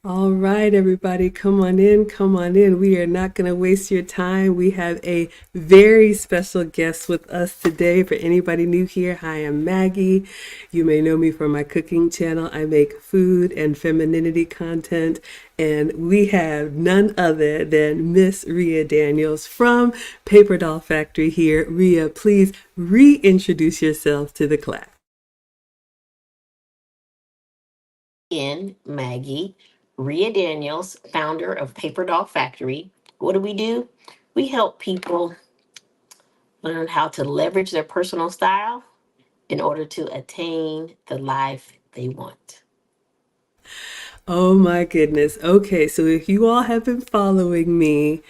All right, everybody, come on in, come on in. We are not going to waste your time. We have a very special guest with us today. For anybody new here, hi, I'm Maggie. You may know me from my cooking channel. I make food and femininity content, and we have none other than Miss Rhea Daniels from Papierdoll Factory here. Rhea, please reintroduce yourself to the class. In Maggie, Rhea Daniels, founder of Papierdoll Factory. What do? We help people learn how to leverage their personal style in order to attain the life they want. Oh my goodness. Okay, so if you all have been following me,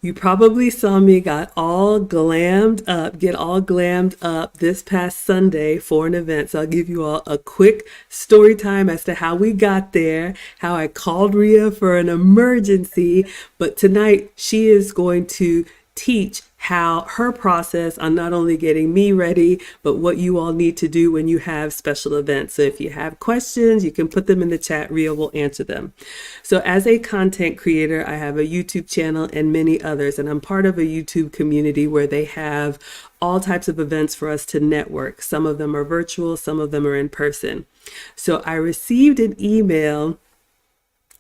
you probably saw me get all glammed up this past Sunday for an event. So I'll give you all a quick story time as to how we got there, how I called Rhea for an emergency. But tonight she is going to teach how her process on not only getting me ready, but what you all need to do when you have special events. So if you have questions, you can put them in the chat. Rhea will answer them. So as a content creator, I have a YouTube channel and many others, and I'm part of a YouTube community where they have all types of events for us to network. Some of them are virtual, some of them are in person. So I received an email.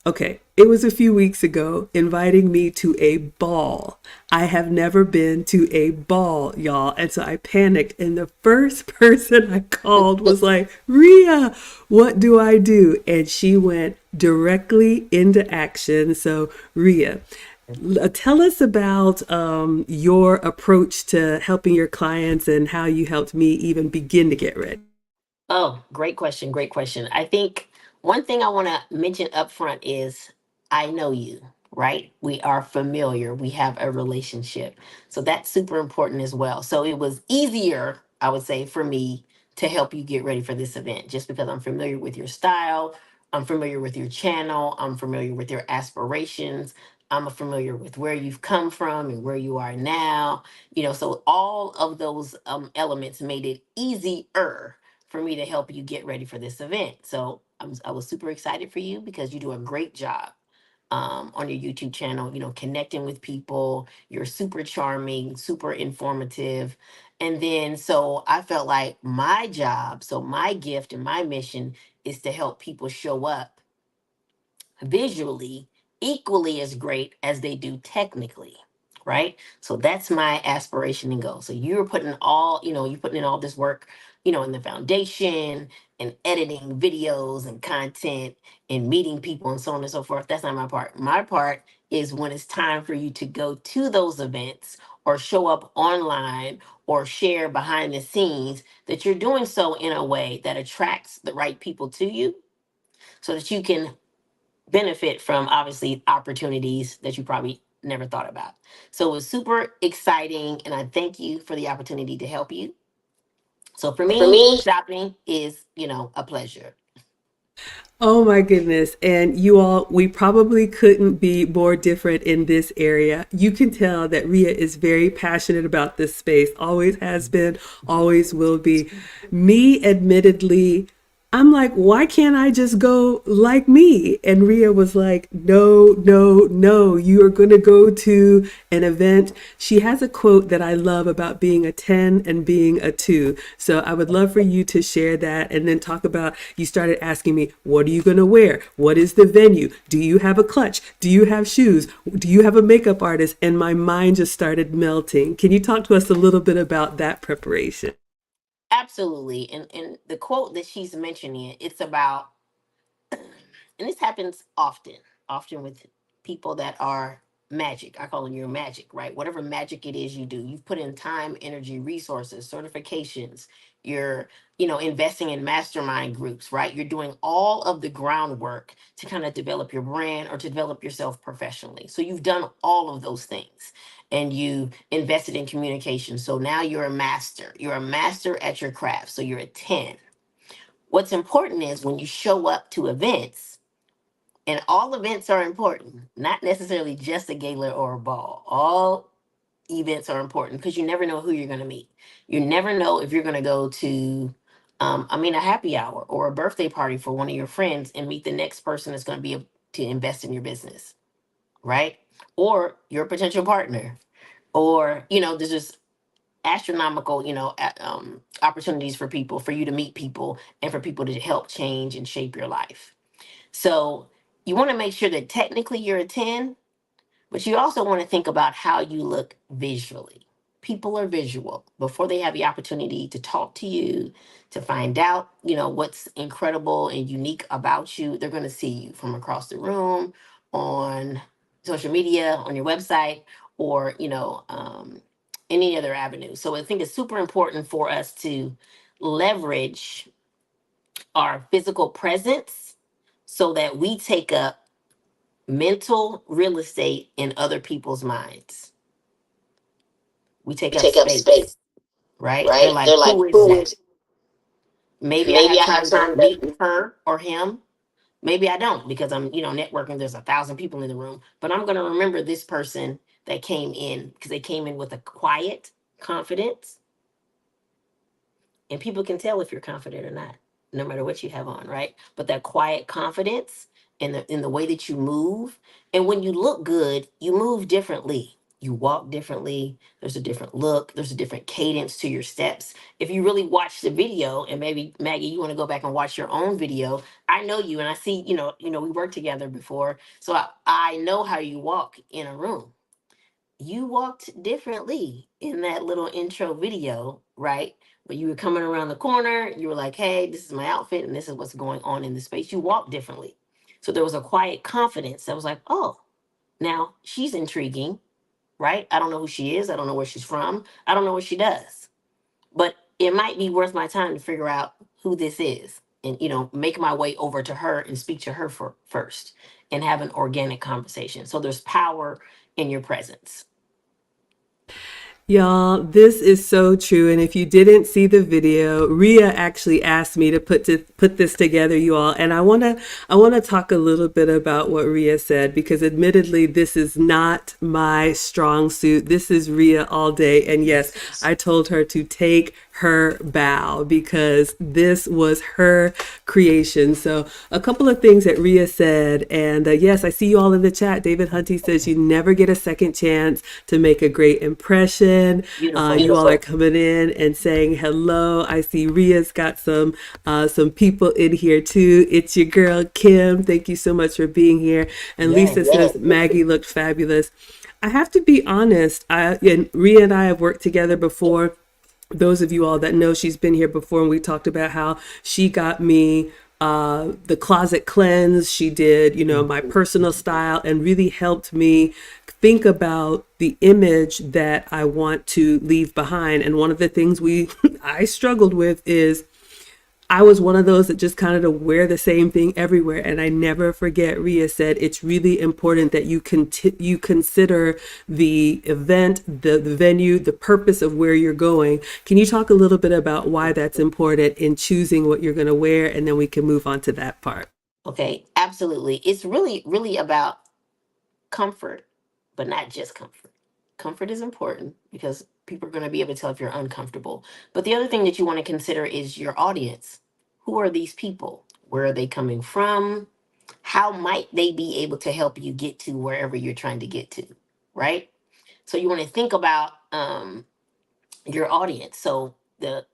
Okay, it was a few weeks ago inviting me to a ball. I have never been to a ball, y'all. And so I panicked. And the first person I called was like, Rhea, what do I do? And she went directly into action. So, Rhea, tell us about your approach to helping your clients and how you helped me even begin to get ready. Oh, great question. Great question. I think one thing I want to mention up front is I know you, right? We are familiar. We have a relationship. So that's super important as well. So it was easier, I would say, for me to help you get ready for this event just because I'm familiar with your style. I'm familiar with your channel. I'm familiar with your aspirations. I'm familiar with where you've come from and where you are now. So all of those elements made it easier for me to help you get ready for this event. So I was super excited for you because you do a great job on your YouTube channel, connecting with people. You're super charming, super informative. And then, so I felt like my job, so my gift and my mission is to help people show up visually equally as great as they do technically, right? So that's my aspiration and goal. So you're putting all, you're putting in all this work, in the foundation and editing videos and content and meeting people and so on and so forth. That's not my part. My part is when it's time for you to go to those events or show up online or share behind the scenes, that you're doing so in a way that attracts the right people to you so that you can benefit from obviously opportunities that you probably never thought about. So it was super exciting, and I thank you for the opportunity to help you. So for For me, me, shopping is, a pleasure. oh my goodness. And you all, we probably couldn't be more different in this area. You can tell that Rhea is very passionate about this space, always has been, always will be. Me, admittedly, I'm like, why can't I just go like me? And Rhea was like, no, no, no, you are going to go to an event. She has a quote that I love about being a 10 and being a 2. So I would love for you to share that and then talk about, you started asking me, what are you going to wear? What is the venue? Do you have a clutch? Do you have shoes? Do you have a makeup artist? And my mind just started melting. Can you talk to us a little bit about that preparation? Absolutely. And the quote that she's mentioning, it's about, and this happens often with people that are magic. I call them your magic, right? Whatever magic it is you do, you've put in time, energy, resources, certifications. You're, investing in mastermind groups, right? You're doing all of the groundwork to kind of develop your brand or to develop yourself professionally. So you've done all of those things and you invested in communication. So now you're a master. You're a master at your craft. So you're a 10. What's important is when you show up to events, and all events are important, not necessarily just a gala or a ball. All events are important because you never know who you're going to meet. You never know if you're going to go to, a happy hour or a birthday party for one of your friends and meet the next person that's going to be to invest in your business, right? Or your potential partner, or there's just astronomical, opportunities for people, for you to meet people, and for people to help change and shape your life. So you want to make sure that technically you're a 10, but you also want to think about how you look visually. People are visual. Before they have the opportunity to talk to you, to find out, what's incredible and unique about you, they're going to see you from across the room, on social media, on your website, or, any other avenue. So I think it's super important for us to leverage our physical presence so that we take up mental real estate in other people's minds. We take up Take up space, space, right? They're right? like, They're like, who is who that? is? Maybe I Maybe have I have time to time meet to. her or him. Maybe I don't, because I'm, networking. There's 1,000 people in the room, but I'm going to remember this person that came in because they came in with a quiet confidence, and people can tell if you're confident or not, no matter what you have on, right? But that quiet confidence in the way that you move, and when you look good, you move differently. You walk differently. There's a different look. There's a different cadence to your steps. If you really watch the video, and maybe Maggie, you want to go back and watch your own video. I know you, and I see, we worked together before, so I know how you walk in a room. You walked differently in that little intro video, right? When you were coming around the corner, you were like, hey, this is my outfit and this is what's going on in the space. You walked differently. So there was a quiet confidence that was like, oh, now she's intriguing, right? I don't know who she is. I don't know where she's from. I don't know what she does. But it might be worth my time to figure out who this is and, make my way over to her and speak to her first and have an organic conversation. So there's power in your presence. Y'all, this is so true. And if you didn't see the video, Rhea actually asked me to put this together, you all. And I wanna talk a little bit about what Rhea said, because admittedly, this is not my strong suit. This is Rhea all day. And yes, I told her to take her bow because this was her creation. So a couple of things that Rhea said, and yes, I see you all in the chat. David Hunty says you never get a second chance to make a great impression. Beautiful. You all are coming in and saying hello. I see Rhea's got some people in here too. It's your girl Kim. Thank you so much for being here. And Yes. Lisa says Maggie looked fabulous. I have to be honest. And Rhea and I have worked together before. Those of you all that know, she's been here before, and we talked about how she got me the closet cleanse. She did, my personal style, and really helped me think about the image that I want to leave behind. And one of the things I struggled with is I was one of those that just kind of wear the same thing everywhere. And I never forget, Rhea said, it's really important that you consider the event, the venue, the purpose of where you're going. Can you talk a little bit about why that's important in choosing what you're going to wear? And then we can move on to that part. Okay, absolutely. It's really, really about comfort, but not just comfort. Comfort is important because people are going to be able to tell if you're uncomfortable. But the other thing that you want to consider is your audience. Who are these people? Where are they coming from? How might they be able to help you get to wherever you're trying to get to? Right? So you want to think about your audience. So the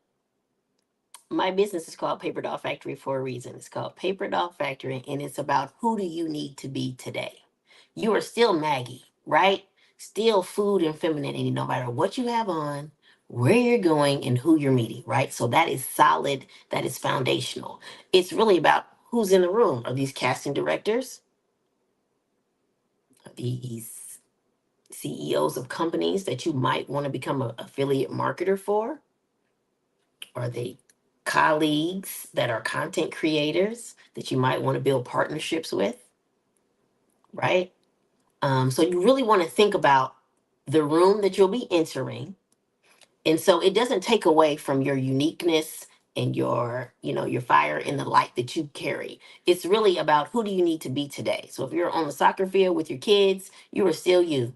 my business is called Papierdoll Factory for a reason. It's called Papierdoll Factory, and it's about who do you need to be today. You are still Maggie, right? Still food and femininity, no matter what you have on, where you're going, and who you're meeting, right? So that is solid, that is foundational. It's really about who's in the room. Are these casting directors? Are these CEOs of companies that you might want to become an affiliate marketer for? Are they colleagues that are content creators that you might want to build partnerships with, right? So you really want to think about the room that you'll be entering. And so it doesn't take away from your uniqueness and your fire and the light that you carry. It's really about who do you need to be today. So if you're on the soccer field with your kids, you are still you,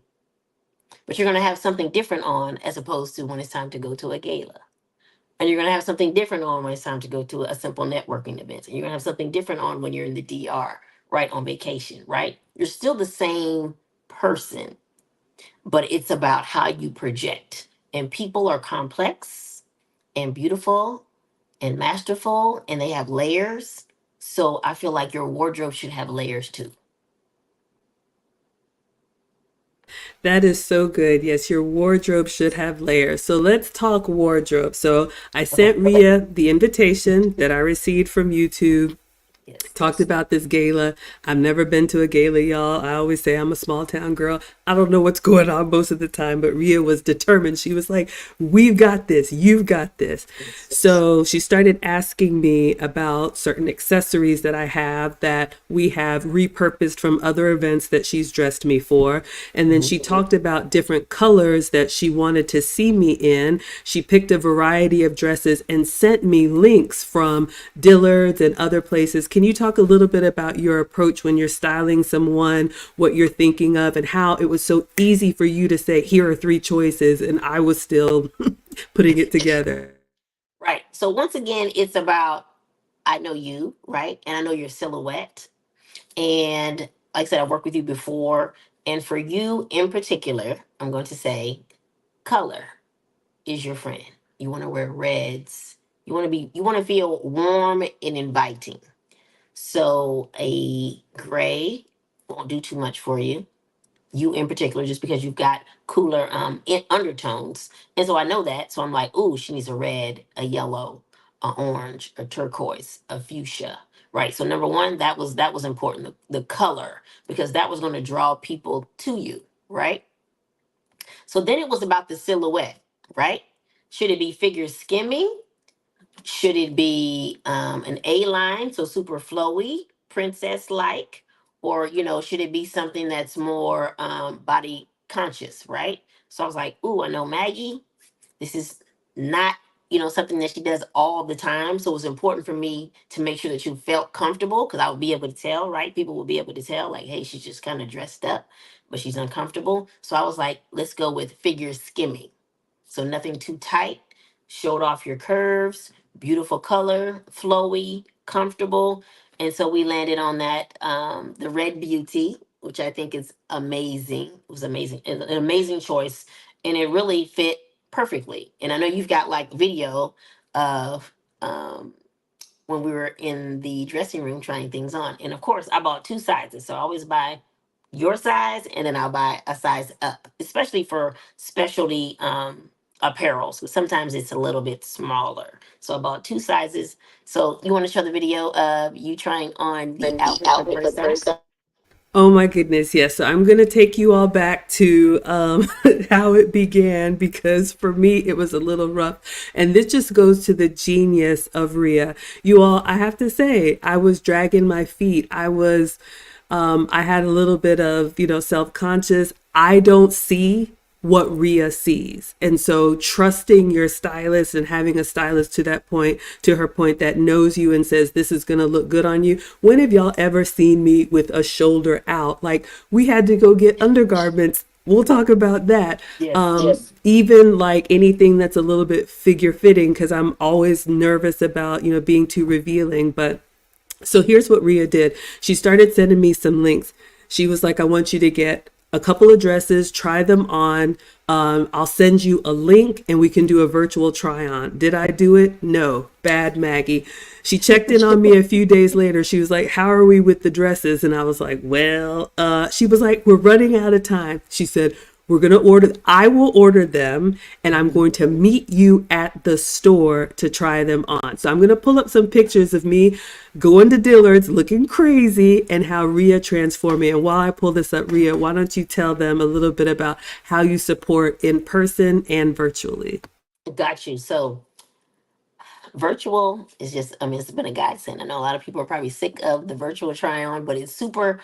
but you're going to have something different on as opposed to when it's time to go to a gala. And you're going to have something different on when it's time to go to a simple networking event. And you're going to have something different on when you're in the DR, right, on vacation, right? You're still the same person, but it's about how you project. And people are complex and beautiful and masterful, and they have layers. So I feel like your wardrobe should have layers too. That is so good. Yes, your wardrobe should have layers. So let's talk wardrobe. So I Okay. sent Rhea the invitation that I received from YouTube, Yes. talked about this gala. I've never been to a gala, y'all. I always say I'm a small town girl. I don't know what's going on most of the time, but Rhea was determined. She was like, "We've got this. You've got this." So she started asking me about certain accessories that I have that we have repurposed from other events that she's dressed me for. And then Mhm. she talked about different colors that she wanted to see me in. She picked a variety of dresses and sent me links from Dillard's and other places. Can you talk a little bit about your approach when you're styling someone, what you're thinking of, and how it was so easy for you to say, here are three choices, and I was still putting it together? Right. So once again, it's about I know you, right? And I know your silhouette. And like I said, I've worked with you before. And for you in particular, I'm going to say color is your friend. You want to wear reds. You want to feel warm and inviting. So a gray won't do too much for you. You in particular, just because you've got cooler undertones. And so I know that. So I'm like, ooh, she needs a red, a yellow, a orange, a turquoise, a fuchsia. Right. So number one, that was important, the color, because that was going to draw people to you. Right. So then it was about the silhouette, right? Should it be figure skimming? Should it be an A line, so super flowy, princess like? Or, should it be something that's more body conscious, right? So I was like, ooh, I know Maggie, this is not, something that she does all the time. So it was important for me to make sure that you felt comfortable because I would be able to tell, right? People would be able to tell, like, hey, she's just kind of dressed up, but she's uncomfortable. So I was like, let's go with figure skimming. So nothing too tight, showed off your curves, beautiful color, flowy, comfortable. And so we landed on that, the Red Beauty, which I think is amazing. It was amazing, an amazing choice. And it really fit perfectly. And I know you've got like video of when we were in the dressing room trying things on. And of course, I bought two sizes. So I always buy your size and then I'll buy a size up, especially for specialty apparels. Because sometimes it's a little bit smaller. So I bought two sizes. So you want to show the video of you trying on the outfit for the first time? Oh my goodness, yes. So I'm going to take you all back to how it began because for me it was a little rough. And this just goes to the genius of Rhea. You all, I have to say, I was dragging my feet. I had a little bit of, self-conscious. I don't see what Rhea sees. And so trusting your stylist and having a stylist to that point, to her point, that knows you and says, this is going to look good on you. When have y'all ever seen me with a shoulder out? Like we had to go get undergarments. We'll talk about that. Yes. Even like anything that's a little bit figure fitting, because I'm always nervous about, being too revealing. But so here's what Rhea did. She started sending me some links. She was like, I want you to get a couple of dresses, try them on. I'll send you a link and we can do a virtual try on. Did I do it? No. Bad Maggie. She checked in on me a few days later. She was like, how are we with the dresses? And I was like, well, she was like, we're running out of time. She said, we're going to order, I will order them and I'm going to meet you at the store to try them on. So I'm going to pull up some pictures of me going to Dillard's looking crazy and how Rhea transformed me. And while I pull this up, Rhea, why don't you tell them a little bit about how you support in person and virtually? Got you. So virtual is just, I mean, it's been a godsend. I know a lot of people are probably sick of the virtual try on, but it's super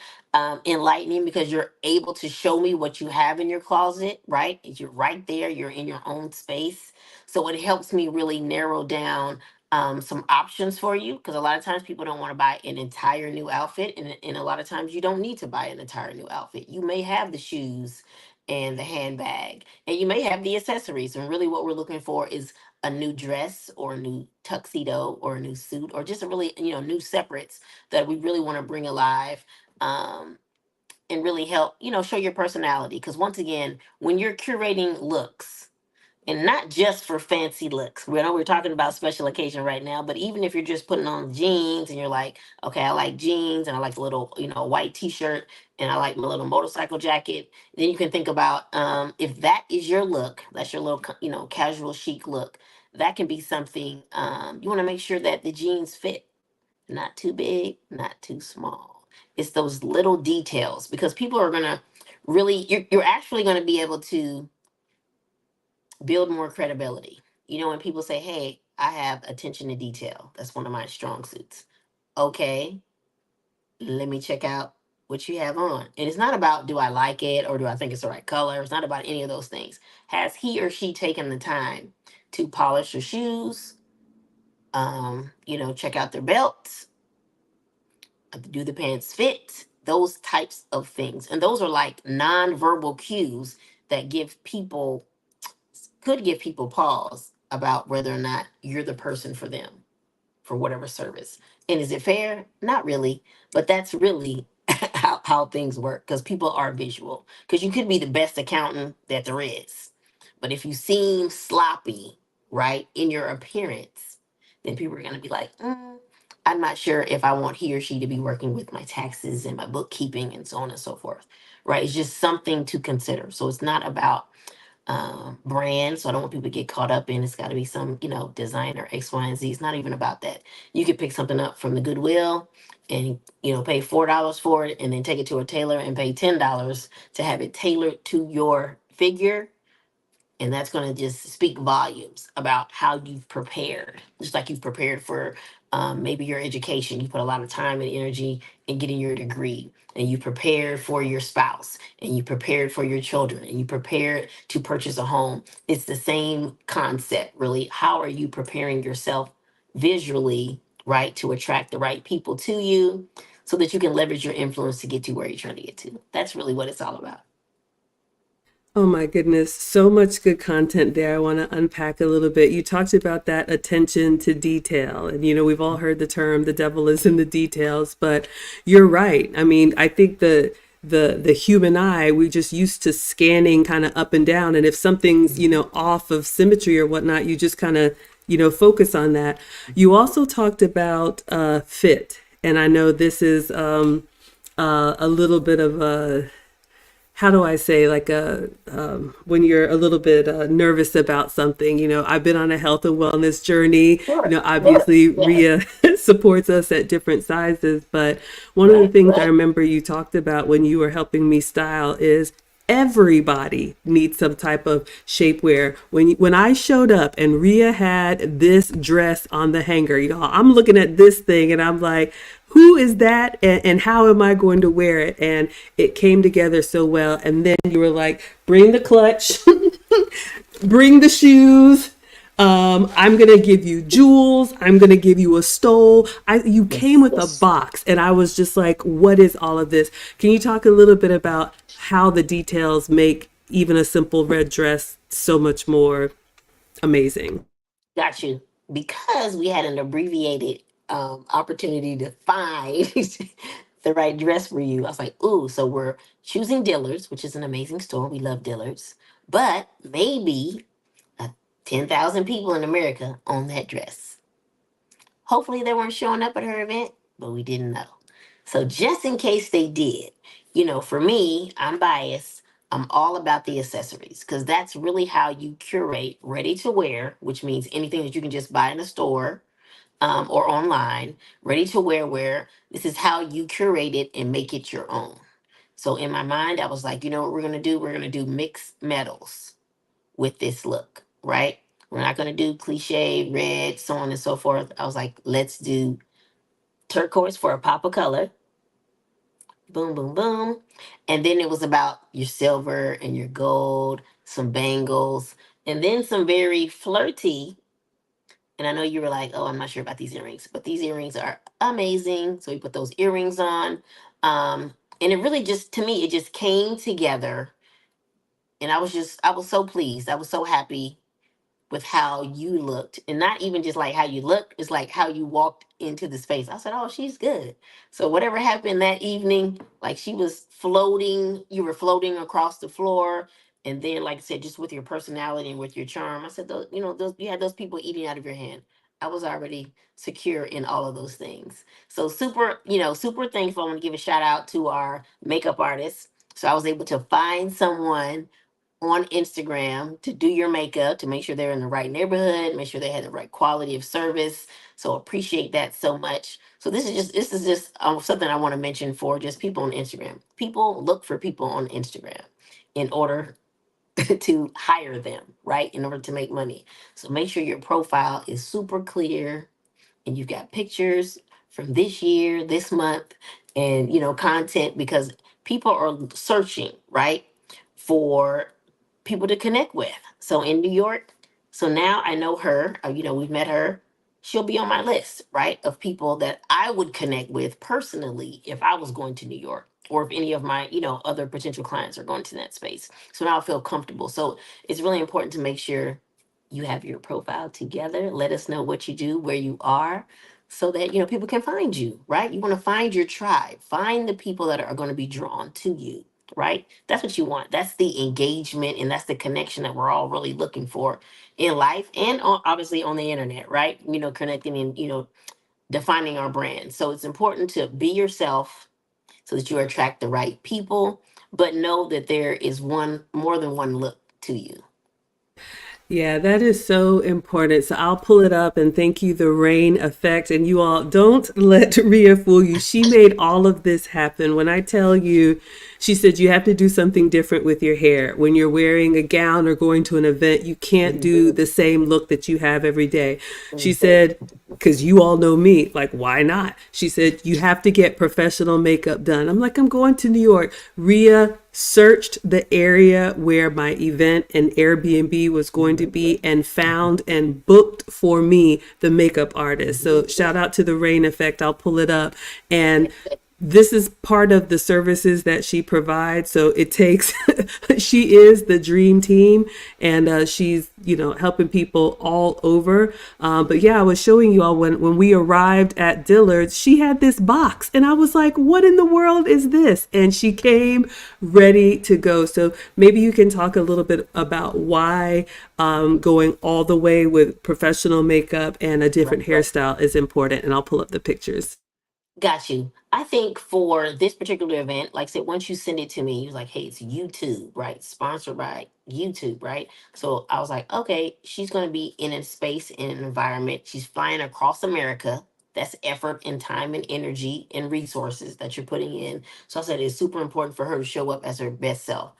enlightening because you're able to show me what you have in your closet, right? You're right there, you're in your own space. So it helps me really narrow down some options for you because a lot of times people don't want to buy an entire new outfit. And a lot of times you don't need to buy an entire new outfit. You may have the shoes and the handbag. And you may have the accessories. And really, what we're looking for is a new dress or a new tuxedo or a new suit or just a really, new separates that we really want to bring alive. And really help, show your personality. Because once again, when you're curating looks, and not just for fancy looks. We know we're talking about special occasion right now, but even if you're just putting on jeans and you're like, okay, I like jeans and I like a little, white t-shirt and I like my little motorcycle jacket, then you can think about if that is your look, that's your little, casual chic look, that can be something you want to make sure that the jeans fit, not too big, not too small. It's those little details because people are going to really, you're actually going to be able to build more credibility. When people say, hey, I have attention to detail, that's one of my strong suits. Okay, let me check out what you have on. And it's not about do I like it or do I think it's the right color. It's not about any of those things. Has he or she taken the time to polish their shoes, check out their belts, do the pants fit? Those types of things. And those are like non-verbal cues that could give people pause about whether or not you're the person for them for whatever service. And is it fair? Not really, but that's really how things work because people are visual. Because you could be the best accountant that there is, but if you seem sloppy, right, in your appearance, then people are going to be like, I'm not sure if I want he or she to be working with my taxes and my bookkeeping and so on and so forth, right? It's just something to consider. So it's not about brand. So I don't want people to get caught up in it's got to be some, designer X, Y, and Z. It's not even about that. You could pick something up from the Goodwill and, pay $4 for it and then take it to a tailor and pay $10 to have it tailored to your figure, and that's going to just speak volumes about how you've prepared, just like you've prepared for maybe your education. You put a lot of time and energy in getting your degree, and you prepared for your spouse, and you prepared for your children, and you prepared to purchase a home. It's the same concept, really. How are you preparing yourself visually, right, to attract the right people to you so that you can leverage your influence to get to where you're trying to get to? That's really what it's all about. Oh my goodness, so much good content there. I want to unpack a little bit. You talked about that attention to detail. And we've all heard the term the devil is in the details, but you're right. I mean, I think the human eye, we just used to scanning kind of up and down, and if something's, off of symmetry or whatnot, you just kind of, focus on that. You also talked about fit, and I know this is a little bit of a, how do I say, like a when you're a little bit nervous about something. I've been on a health and wellness journey. Sure. Yeah. Obviously Yeah. Rhea supports us at different sizes, but one of the Right. things I Right. remember you talked about when you were helping me style is everybody needs some type of shapewear. When I showed up and Rhea had this dress on the hanger, I'm looking at this thing and I'm like, who is that, and how am I going to wear it? And it came together so well. And then you were like, bring the clutch, bring the shoes. I'm gonna give you jewels. I'm gonna give you a stole. You came Yes. with a Yes. box, and I was just like, "What is all of this?" Can you talk a little bit about how the details make even a simple red dress so much more amazing? Got you. Because we had an abbreviated opportunity to find the right dress for you, I was like, ooh, so we're choosing Dillard's, which is an amazing store. We love Dillard's. But maybe 10,000 people in America own that dress. Hopefully, they weren't showing up at her event, but we didn't know. So, just in case they did, for me, I'm biased. I'm all about the accessories because that's really how you curate ready to wear, which means anything that you can just buy in a store or online, ready to wear. This is how you curate it and make it your own. So, in my mind, I was like, you know what we're going to do? We're going to do mixed metals with this look, right? We're not going to do cliche red, so on and so forth. I was like, let's do turquoise for a pop of color. Boom, boom, boom. And then it was about your silver and your gold, some bangles, and then some very flirty. And I know you were like, oh, I'm not sure about these earrings, but these earrings are amazing. So we put those earrings on. And it really just, to me, it just came together And I was so pleased. I was so happy with how you looked, and not even just like how you looked, it's like how you walked into the space. I said, oh, she's good. So whatever happened that evening, like she was floating, you were floating across the floor. And then, like I said, just with your personality and with your charm, I said, those, you know, those, you had those people eating out of your hand. I was already secure in all of those things. So super, you know, super thankful. I want to give a shout out to our makeup artists. So I was able to find someone on Instagram to do your makeup, to make sure they're in the right neighborhood, make sure they had the right quality of service. So appreciate that so much. So this is just something I want to mention for just people on Instagram. People look for people on Instagram in order to hire them, right? In order to make money. So make sure your profile is super clear and you've got pictures from this year, this month, and you know, content, because people are searching, right, for people to connect with. So in New York, so now I know her, you know, we've met her. She'll be on my list, right, of people that I would connect with personally if I was going to New York, or if any of my, you know, other potential clients are going to that space. So now I feel comfortable. So it's really important to make sure you have your profile together. Let us know what you do, where you are, so that you know people can find you, right? You want to find your tribe, find the people that are going to be drawn to you, right? That's what you want. That's the engagement and that's the connection that we're all really looking for in life and obviously on the internet, right? You know, connecting and you know defining our brand. So it's important to be yourself so that you attract the right people, but know that there is one more than one look to you. Yeah, that is so important. So I'll pull it up and thank you, the rain effect. And you all don't let Rhea fool you. She made all of this happen. When I tell you, she said you have to do something different with your hair. When you're wearing a gown or going to an event, you can't do the same look that you have every day. She said, because you all know me, like, why not? She said, you have to get professional makeup done. I'm like, I'm going to New York. Rhea searched the area where my event and Airbnb was going to be and found and booked for me the makeup artist. So shout out to the rain effect. I'll pull it up. And this is part of the services that she provides. So it takes, she is the dream team, and she's, you know, helping people all over. But yeah, I was showing you all when we arrived at Dillard's, she had this box and I was like, what in the world is this? And she came ready to go. So maybe you can talk a little bit about why going all the way with professional makeup and a different hairstyle is important. And I'll pull up the pictures. Got you. I think for this particular event, like I said, once you send it to me, you was like, hey, it's YouTube, right? Sponsored by YouTube, right? So I was like, okay, she's going to be in a space, in an environment. She's flying across America. That's effort and time and energy and resources that you're putting in. So I said it's super important for her to show up as her best self.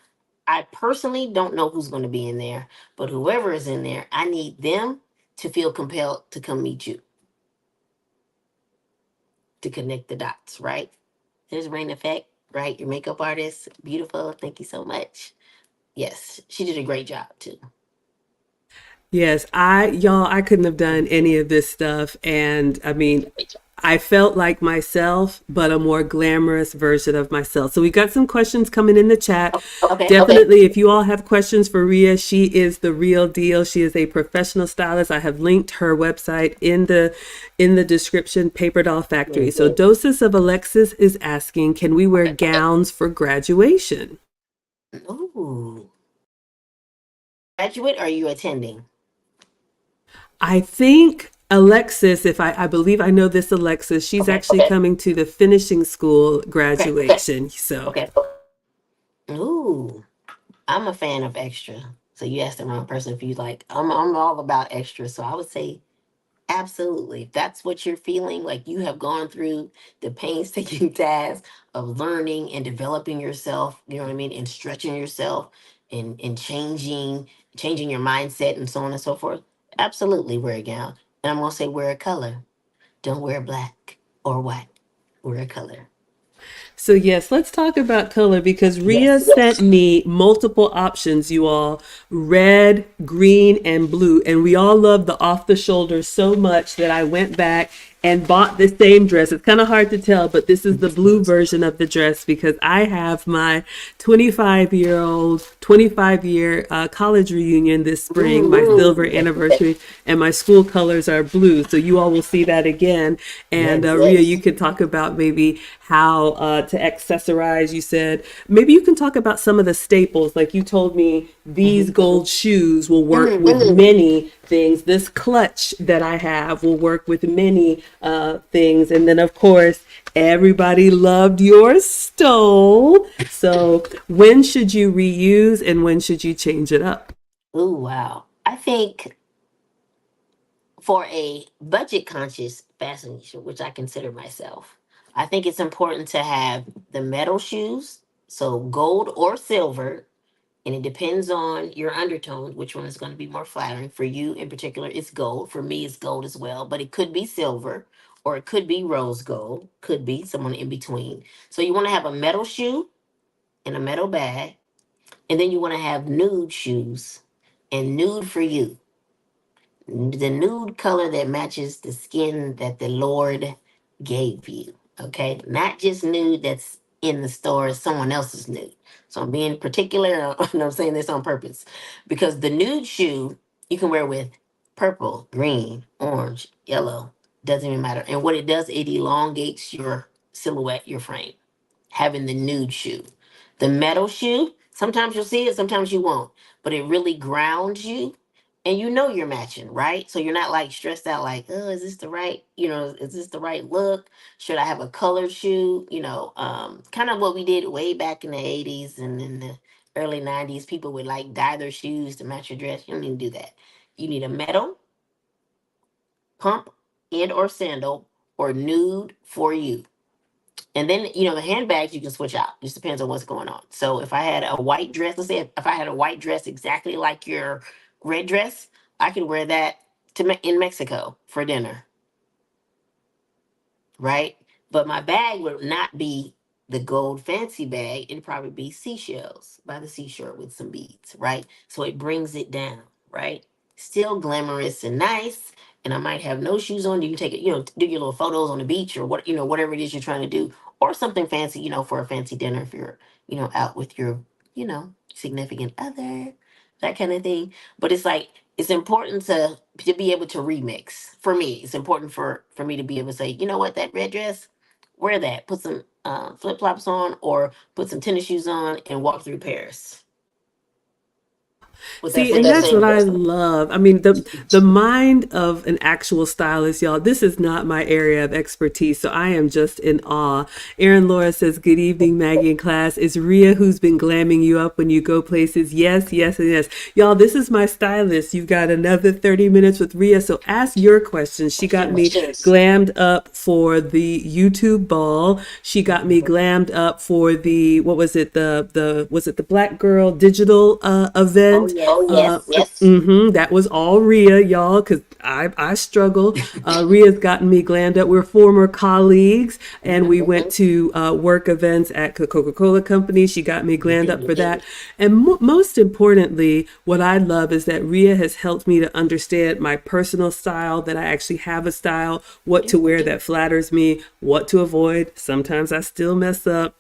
I personally don't know who's going to be in there, but whoever is in there, I need them to feel compelled to come meet you, to connect the dots, right? There's Rain Effect, right? Your makeup artist, beautiful. Thank you so much. Yes, she did a great job too. Yes, y'all, I couldn't have done any of this stuff. And I mean, Great job. I felt like myself, but a more glamorous version of myself. So we got some questions coming in the chat. Okay. Definitely, if you all have questions for Rhea, she is the real deal. She is a professional stylist. I have linked her website in the description, Papierdoll Factory. So Dosis of Alexis is asking, can we wear gowns for graduation? Ooh. Graduate, or are you attending? I think Alexis, if I believe I know this Alexis, she's Okay. actually coming to the finishing school Okay. Okay. graduation. So Okay. Ooh. I'm a fan of extra. So you asked the wrong person if you like, I'm all about extra. So I would say absolutely. If that's what you're feeling, like you have gone through the painstaking task of learning and developing yourself, you know what I mean, and stretching yourself and changing your mindset and so on and so forth. Absolutely wear a gown. And I'm gonna say wear a color. Don't wear black or white. Wear a color. So yes, let's talk about color because Rhea Yes. sent me multiple options, you all, red, green, and blue. And we all love the off the shoulder so much that I went back and bought the same dress. It's kind of hard to tell, but this is the blue version of the dress because I have my 25-year college reunion this spring, my silver Ooh, anniversary, and my school colors are blue. So you all will see that again. And yes, Rhea, you yes. can talk about maybe how to accessorize. You said maybe you can talk about some of the staples. Like you told me, these Mhm. gold shoes will work with Mhm. many things. This clutch that I have will work with many things. And then, of course, everybody loved your stole. So, when should you reuse and when should you change it up? Ooh, wow. I think for a budget conscious fashion, which I consider myself, I think it's important to have the metal shoes, so gold or silver, and it depends on your undertone, which one is going to be more flattering. For you in particular, it's gold. For me, it's gold as well, but it could be silver or it could be rose gold, could be someone in between. So you want to have a metal shoe and a metal bag, and then you want to have nude shoes and nude for you, the nude color that matches the skin that the Lord gave you. Okay, not just nude that's in the store, someone else's nude. So I'm being particular, and I'm saying this on purpose because the nude shoe you can wear with purple, green, orange, yellow, doesn't even matter. And what it does, it elongates your silhouette, your frame, having the nude shoe. The metal shoe, sometimes you'll see it, sometimes you won't, but it really grounds you and you know you're matching, right? So you're not like stressed out, like, oh, is this the right, is this the right look? Should I have a colored shoe? Kind of what we did way back in the 80s and in the early 90s. People would like dye their shoes to match your dress. You don't need to do that. You need a metal, pump, and or sandal, or nude for you. And then, the handbags you can switch out. Just depends on what's going on. So if I had a white dress, let's say if I had a white dress exactly like your red dress, I could wear that in Mexico for dinner, right? But my bag would not be the gold fancy bag. It'd probably be seashells by the seashore with some beads, right? So it brings it down, right? Still glamorous and nice. And I might have no shoes on. You can take it, do your little photos on the beach or whatever it is you're trying to do, or something fancy, for a fancy dinner if you're, out with your, significant other, that kind of thing. But it's like it's important to be able to remix. For me, it's important for me to be able to say, you know what, that red dress, wear that. Put some flip flops on, or put some tennis shoes on, and walk through Paris with that See, and same that's what dress I on. love. I mean, the mind of an actual stylist, y'all. This is not my area of expertise, so I am just in awe. Erin Laura says, "Good evening, Maggie and class. Is Rhea who's been glamming you up when you go places?" Yes, yes, and yes, y'all. This is my stylist. You've got another 30 minutes with Rhea, so ask your questions. She got me glammed up for the YouTube ball. She got me glammed up for the what was it the was it the Black Girl Digital Oh event? yes, yes. That was all Rhea, y'all, because I struggle. Rhea's gotten me glammed up. We're former colleagues, and we went Mhm. to work events at the Coca-Cola Company. She got me glammed up for that. And most importantly, what I love is that Rhea has helped me to understand my personal style, that I actually have a style, what to wear that flatters me, what to avoid. Sometimes I still mess up.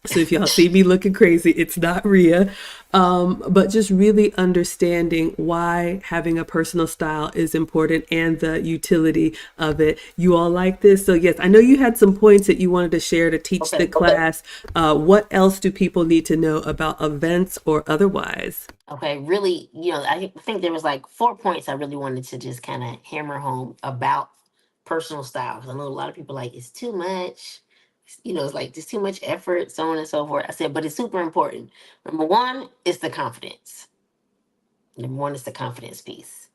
So if y'all see me looking crazy, it's not Rhea. But just really understanding why having a personal style is important and the utility of it. You all like this? So yes, I know you had some points that you wanted to share to teach the Okay. class. What else do people need to know about events or otherwise? Okay, really, I think there was like 4 points I really wanted to just kind of hammer home about personal style. 'Cause I know a lot of people like it's too much. It's like just too much effort, so on and so forth. I said, but it's super important. Number one is the confidence. Number one is the confidence piece.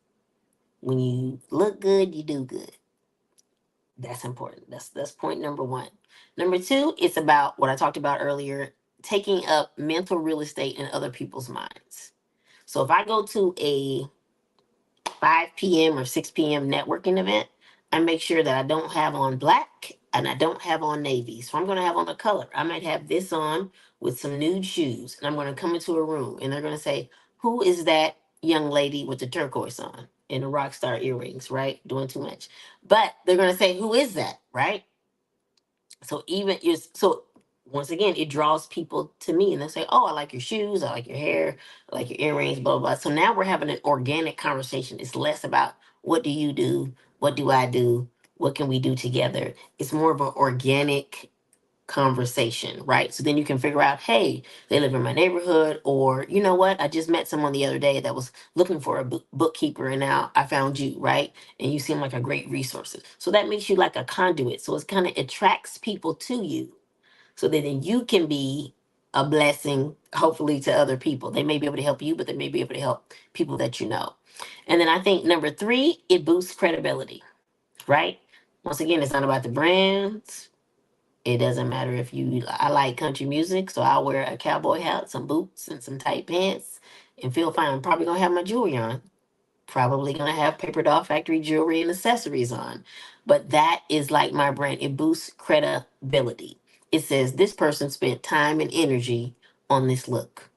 When you look good, you do good. That's important. That's point number one. Number two, it's about what I talked about earlier, taking up mental real estate in other people's minds. So if I go to a 5 p.m. or 6 p.m. networking event, I make sure that I don't have on black and I don't have on navy. So I'm going to have on a color. I might have this on with some nude shoes. And I'm going to come into a room and they're going to say, who is that young lady with the turquoise on? and the rock star earrings, right? Doing too much. But they're gonna say, who is that, right? So even is so once again, it draws people to me and they say, oh, I like your shoes, I like your hair, I like your earrings, blah, blah, blah. So now we're having an organic conversation. It's less about what do you do? What do I do? What can we do together? It's more of an organic conversation, right? So then you can figure out, hey, they live in my neighborhood, or you know what? I just met someone the other day that was looking for a bookkeeper, and now I found you, right? And you seem like a great resource. So that makes you like a conduit. So it's kind of attracts people to you, so that then you can be a blessing, hopefully, to other people. They may be able to help you, but they may be able to help people that you know. And then I think number three, it boosts credibility, right? Once again, it's not about the brands. It doesn't matter if you, I like country music, so I'll wear a cowboy hat, some boots, and some tight pants and feel fine. I'm probably gonna have my jewelry on. Probably gonna have Papierdoll Factory jewelry and accessories on. But that is like my brand. It boosts credibility. It says this person spent time and energy on this look.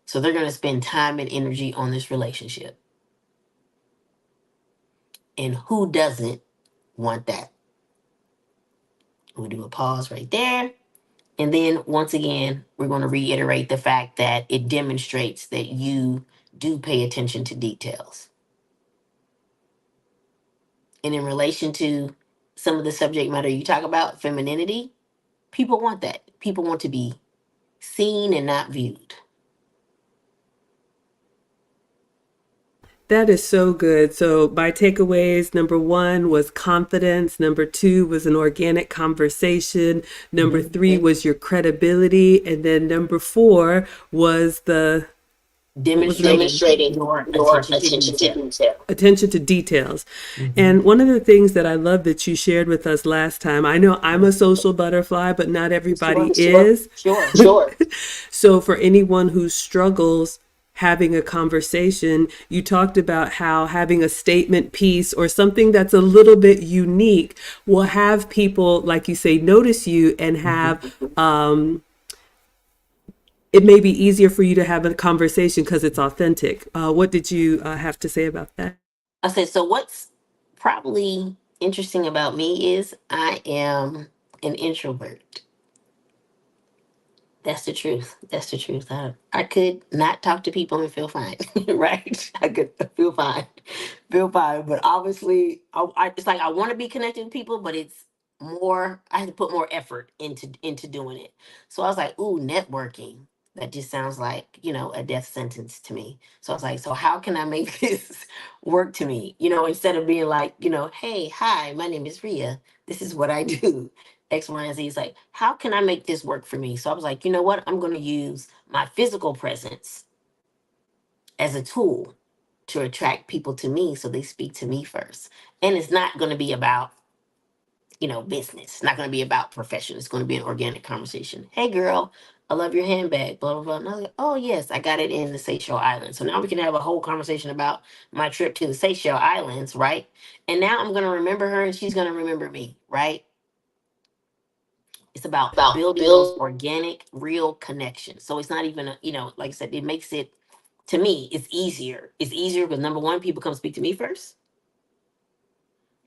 So they're gonna spend time and energy on this relationship. And who doesn't want that? We'll do a pause right there. And then once again, we're going to reiterate the fact that it demonstrates that you do pay attention to details. And in relation to some of the subject matter you talk about, femininity, people want that. People want to be seen and not viewed. That is so good. So, my takeaways, number one was confidence. Number two was an organic conversation. Number three Mhm. was your credibility. And then number four was the, what was the number? Demonstrating your Your attention to attention to detail. detail. Attention to details. Mhm. And one of the things that I love that you shared with us last time, I know I'm a social butterfly, but not everybody Sure, is. sure. Sure. So, for anyone who struggles having a conversation, you talked about how having a statement piece or something that's a little bit unique will have people, like you say, notice you and Mhm. have it may be easier for you to have a conversation because it's authentic. What did you have to say about that? I said, so what's probably interesting about me is I am an introvert. That's the truth. That's the truth. I could not talk to people and feel fine, right? I could feel fine. But obviously, it's like I want to be connected with people, but it's more. I have to put more effort into doing it. So I was like, ooh, networking. That just sounds like a death sentence to me. So I was like, so how can I make this work to me? Instead of being like, hey, hi, my name is Rhea. This is what I do. X, Y, and Z. It's like, how can I make this work for me? So I was like, you know what? I'm going to use my physical presence as a tool to attract people to me so they speak to me first. And it's not going to be about, business. It's not going to be about profession. It's going to be an organic conversation. Hey, girl, I love your handbag, blah, blah, blah. And I was like, oh, yes, I got it in the Seychelles Islands. So now we can have a whole conversation about my trip to the Seychelles Islands, right? And now I'm going to remember her and she's going to remember me, right? It's about About building those build. organic, real connections. So it's not even, like I said, it makes it, to me, it's easier. It's easier because number one, people come speak to me first.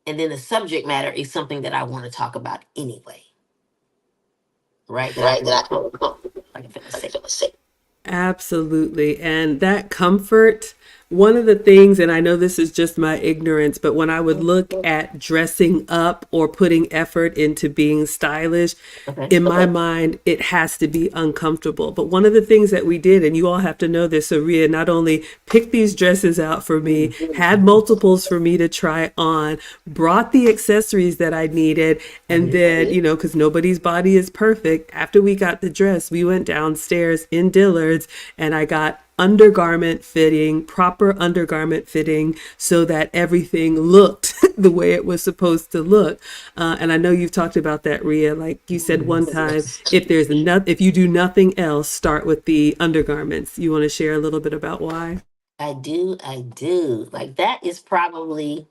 And then the subject matter is something that I want to talk about anyway, right? That I Right. feel That I feel comfortable, comfortable. I can feel I can safe. feel safe. Absolutely. And that comfort, one of the things, and I know this is just my ignorance, but when I would look at dressing up or putting effort into being stylish, Okay. in my mind, it has to be uncomfortable. But one of the things that we did, and you all have to know this, so Rhea not only picked these dresses out for me, had multiples for me to try on, brought the accessories that I needed, and then, because nobody's body is perfect, after we got the dress, we went downstairs in Dillard's and I got undergarment fitting, proper undergarment fitting, so that everything looked the way it was supposed to look. And I know you've talked about that, Rhea. Like you said one time, if you do nothing else, start with the undergarments. You want to share a little bit about why? I do. I do. Like that is probably,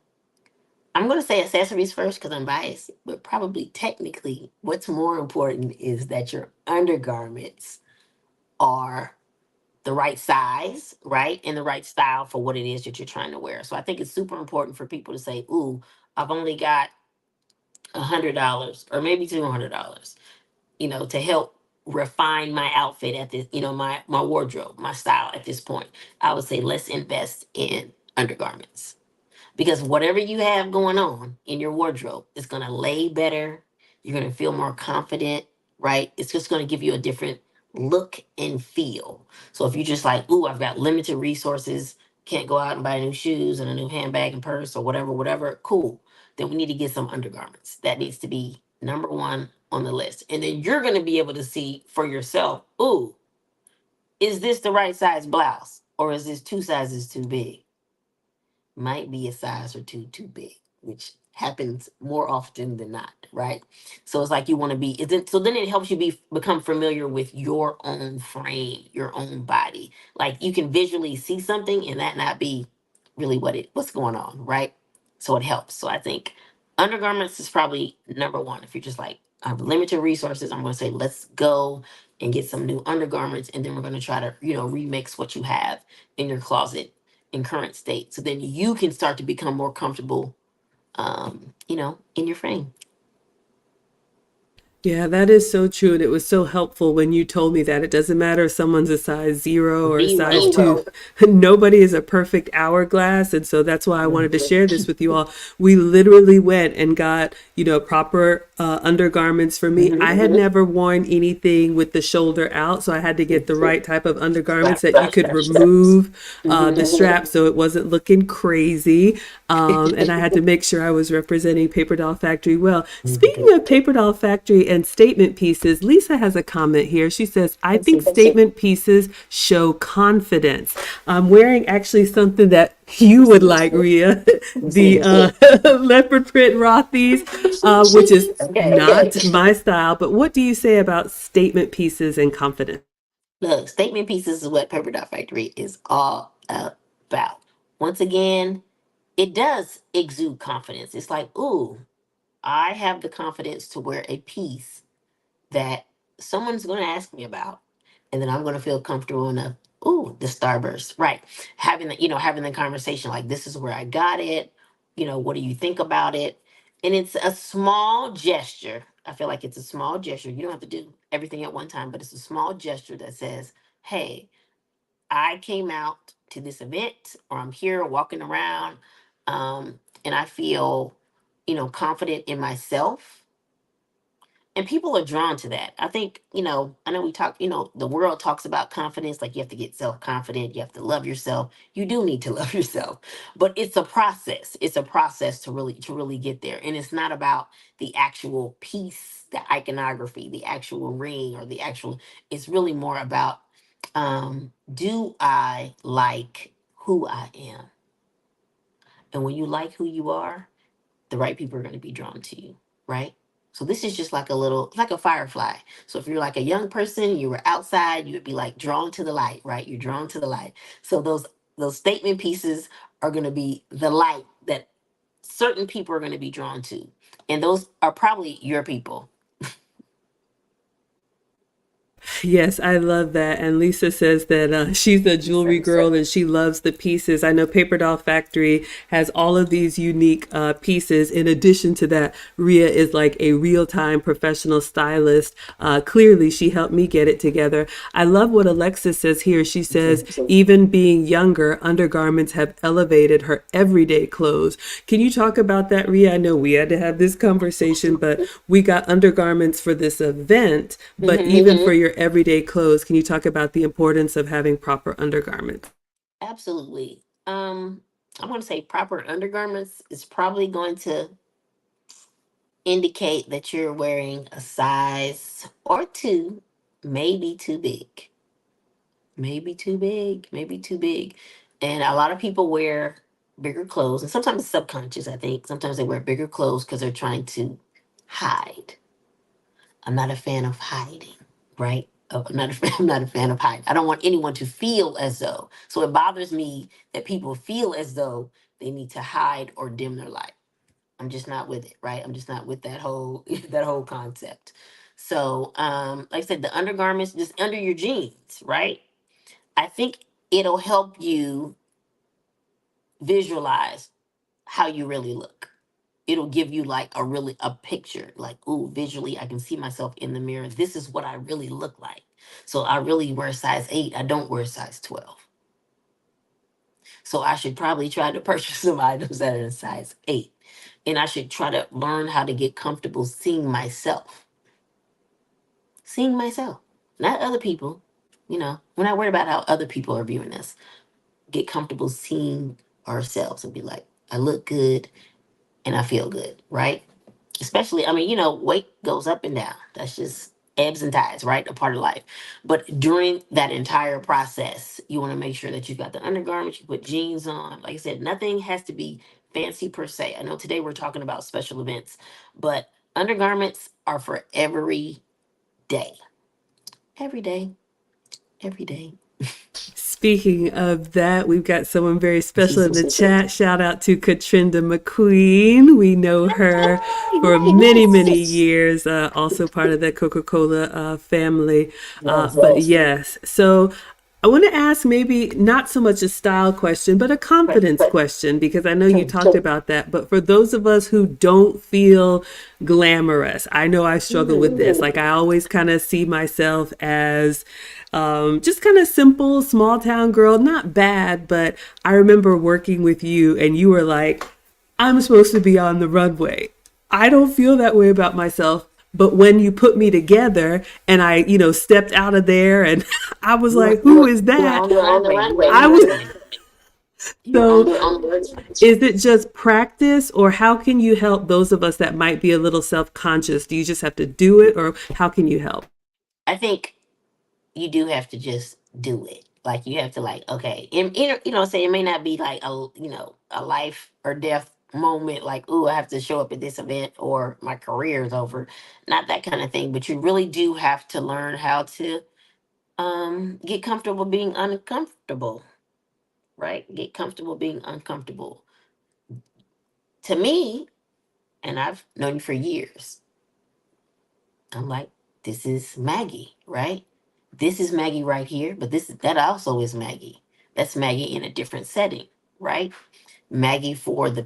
I'm going to say accessories first because I'm biased, but probably technically what's more important is that your undergarments are the right size, right? And the right style for what it is that you're trying to wear. So I think it's super important for people to say, ooh, I've only got $100 or maybe $200, to help refine my outfit at this, my wardrobe, my style at this point. I would say let's invest in undergarments, because whatever you have going on in your wardrobe is going to lay better. You're going to feel more confident, right? It's just going to give you a different look and feel. So if you're just like, ooh, I've got limited resources, can't go out and buy new shoes and a new handbag and purse or whatever, whatever, cool. Then we need to get some undergarments. That needs to be number one on the list. And then you're going to be able to see for yourself, ooh, is this the right size blouse or is this two sizes too big? Might be a size or two too big, which happens more often than not, right? So it's like you want to be, so then it helps you become familiar with your own frame, your own body. Like you can visually see something and that not be really what's going on, right? So it helps. So I think undergarments is probably number one. If you're just like, I have limited resources, I'm going to say, let's go and get some new undergarments. And then we're going to try to, remix what you have in your closet in current state. So then you can start to become more comfortable, in your frame. Yeah, that is so true. And it was so helpful when you told me that it doesn't matter if someone's a size 0 or a size 2. Zero. Nobody is a perfect hourglass. And so that's why I wanted to share this with you all. We literally went and got, proper undergarments for me. I had never worn anything with the shoulder out. So I had to get the right type of undergarments that you could remove the strap so it wasn't looking crazy. And I had to make sure I was representing Paper Doll Factory well. Speaking of Paper Doll Factory and statement pieces, Lisa has a comment here. She says, I think statement pieces show confidence. I'm wearing actually something that you would like, Rhea, the leopard print Rothy's, which is not my style. But what do you say about statement pieces and confidence? Look, statement pieces is what Paper Dot Factory is all about. Once again, it does exude confidence. It's like, ooh, I have the confidence to wear a piece that someone's going to ask me about, and then I'm going to feel comfortable enough. Ooh, the starburst, right? Having the conversation like, this is where I got it. What do you think about it? And it's a small gesture. I feel like it's a small gesture. You don't have to do everything at one time, but it's a small gesture that says, hey, I came out to this event, or I'm here walking around, and I feel, confident in myself, and people are drawn to that. I think, I know we talk, the world talks about confidence, like you have to get self-confident, you have to love yourself. You do need to love yourself, but it's a process. It's a process to really get there. And it's not about the actual piece, the iconography, the actual ring, or the actual, it's really more about, do I like who I am? And when you like who you are, the right people are going to be drawn to you, right? So this is just like a little, like a firefly. So if you're like a young person, you were outside, you would be like drawn to the light, right? You're drawn to the light. So those statement pieces are going to be the light that certain people are going to be drawn to, and those are probably your people. Yes, I love that. And Lisa says that she's a jewelry girl and she loves the pieces. I know Paper Doll Factory has all of these unique pieces. In addition to that, Rhea is like a real-time professional stylist. Clearly, she helped me get it together. I love what Alexis says here. She says, even being younger, undergarments have elevated her everyday clothes. Can you talk about that, Rhea? I know we had to have this conversation, but we got undergarments for this event, but even for your everyday clothes, can you talk about the importance of having proper undergarments? Absolutely. I want to say proper undergarments is probably going to indicate that you're wearing a size or two, maybe too big. Maybe too big, maybe too big. And a lot of people wear bigger clothes, and sometimes it's subconscious, I think. Sometimes they wear bigger clothes because they're trying to hide. I'm not a fan of hiding, right? I'm not a fan, I'm not a fan of hiding. I don't want anyone to feel as though. So it bothers me that people feel as though they need to hide or dim their light. I'm just not with it, right? I'm just not with that whole that whole concept. So, like I said, the undergarments just under your jeans, right? I think it'll help you visualize how you really look. It'll give you like a picture, like, ooh, visually I can see myself in the mirror. This is what I really look like. So I really wear size 8. I don't wear size 12. So I should probably try to purchase some items that are in size 8. And I should try to learn how to get comfortable seeing myself. Seeing myself, not other people. We're not worried about how other people are viewing us. Get comfortable seeing ourselves and be like, I look good and I feel good, right? Especially, I mean, weight goes up and down. That's just ebbs and tides, right? A part of life. But during that entire process, you want to make sure that you've got the undergarments, you put jeans on. Like I said, nothing has to be fancy per se. I know today we're talking about special events, but undergarments are for every day. Every day. Every day. Speaking of that, we've got someone very special in the chat. Shout out to Katrinda McQueen. We know her for many, many years, also part of the Coca-Cola family. But yes, so I want to ask maybe not so much a style question, but a confidence question, because I know you talked about that. But for those of us who don't feel glamorous, I know I struggle with this. Like I always kind of see myself as just kind of simple, small town girl, not bad, but I remember working with you and you were like, I'm supposed to be on the runway. I don't feel that way about myself. But when you put me together and I, stepped out of there and I was like, who is You're that? on the runway. You were in I the was, runway. You were on so the runway. is it just practice or how can you help those of us that might be a little self-conscious? Do you just have to do it or how can you help? I think you do have to just do it. Like you have to like, okay, and say it may not be like a life or death moment, like, ooh, I have to show up at this event or my career is over. Not that kind of thing, but you really do have to learn how to get comfortable being uncomfortable, right? Get comfortable being uncomfortable. To me, and I've known you for years, I'm like, this is Maggie, right? This is Maggie right here, but that also is Maggie. That's Maggie in a different setting, right? Maggie for the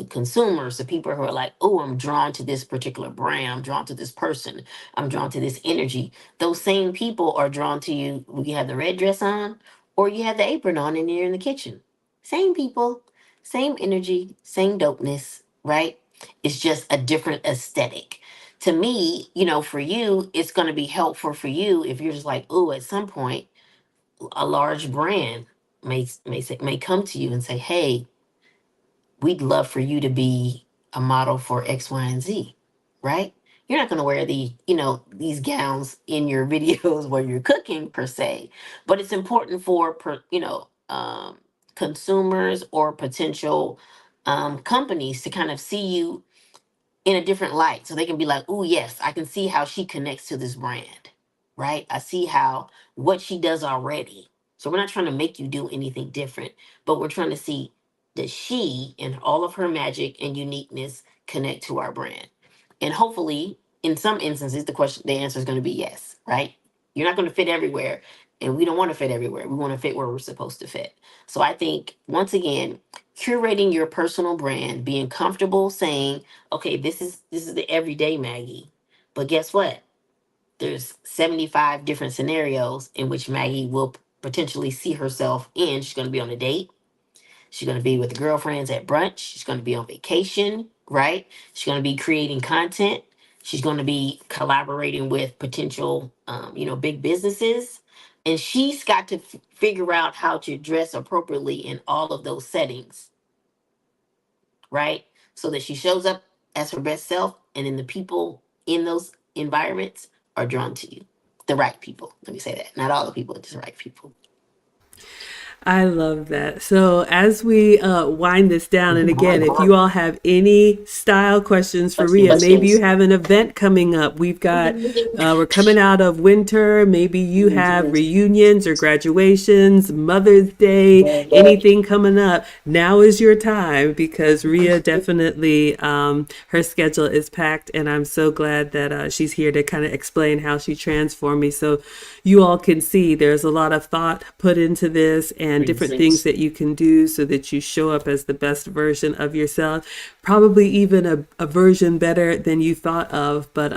consumers, the people who are like, oh, I'm drawn to this particular brand, I'm drawn to this person, I'm drawn to this energy. Those same people are drawn to you when you have the red dress on or you have the apron on and you're in the kitchen. Same people, same energy, same dopeness, right? It's just a different aesthetic. To me, for you, it's going to be helpful for you if you're just like, oh, at some point, a large brand may come to you and say, "Hey, we'd love for you to be a model for X, Y, and Z." Right? You're not going to wear these gowns in your videos where you're cooking per se, but it's important for consumers or potential companies to kind of see you in a different light so they can be like, oh yes, I can see how she connects to this brand, right? I see how what she does already. So we're not trying to make you do anything different, but we're trying to see, does she and all of her magic and uniqueness connect to our brand? And hopefully in some instances the answer is going to be yes, right? You're not going to fit everywhere, and we don't want to fit everywhere. We want to fit where we're supposed to fit. So I think, once again, curating your personal brand, being comfortable saying, okay, this is the everyday Maggie. But guess what? There's 75 different scenarios in which Maggie will potentially see herself in. She's going to be on a date. She's going to be with girlfriends at brunch. She's going to be on vacation, right? She's going to be creating content. She's going to be collaborating with potential, big businesses. And she's got to figure out how to dress appropriately in all of those settings, right? So that she shows up as her best self, and then the people in those environments are drawn to you. The right people. Let me say that. Not all the people, just the right people. I love that. So, as we wind this down, and again, if you all have any style questions for Rhea, maybe you have an event coming up. We're coming out of winter. Maybe you have reunions or graduations, Mother's Day, anything coming up. Now is your time because Rhea definitely, her schedule is packed, and I'm so glad that she's here to kind of explain how she transformed me. So, you all can see there's a lot of thought put into this and different things that you can do so that you show up as the best version of yourself, probably even a version better than you thought of. But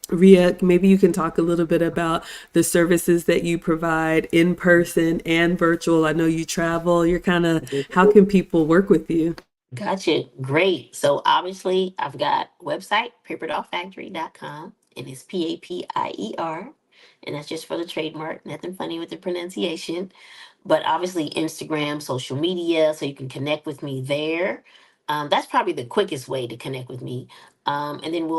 Rhea, maybe you can talk a little bit about the services that you provide in person and virtual. I know you travel. You're kind of, how can people work with you? Gotcha. Great. So obviously I've got website, papierdollfactory.com, and it's Papierdoll. And that's just for the trademark. Nothing funny with the pronunciation. But obviously Instagram, social media, so you can connect with me there. That's probably the quickest way to connect with me. And then